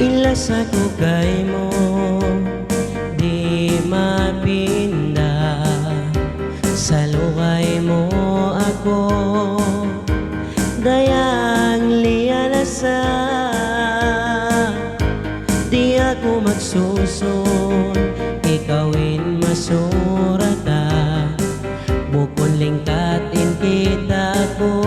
Ilas ako kay mo, di mapinda. Sa luhay mo ako, dayang liyanasa. Di ako magsusun, ikawin masurata. Bukon lingkatin kita ko,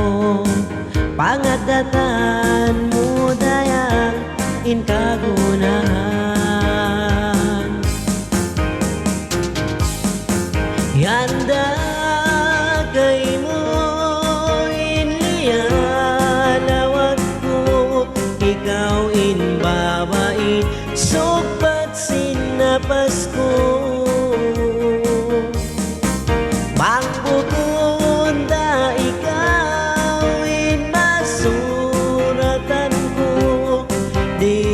pangadatan mo dayang inkagunahan. Yanda kay mo inlialawag ko, ikaw inbabain supat sinapas ko. Mangbukunda ikaw inmasuratan ko, di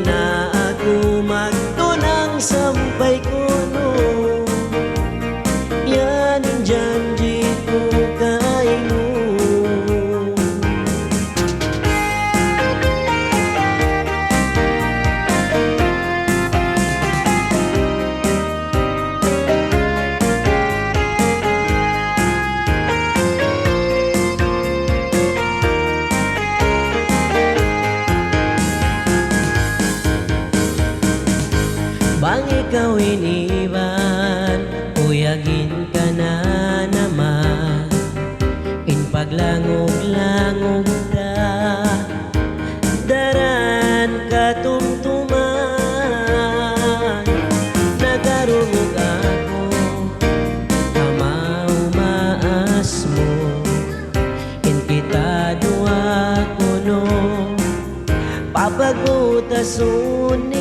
na ako magtunang sampay ko no. Yan ang janji ko kay mo. Bang ikaw iniwan, uyagin ka na naman. In paglangog-langog ka, daran ka tumtuman. Nagarungog ako, kamaumaas mo. In kita duwa ko no, papagutasun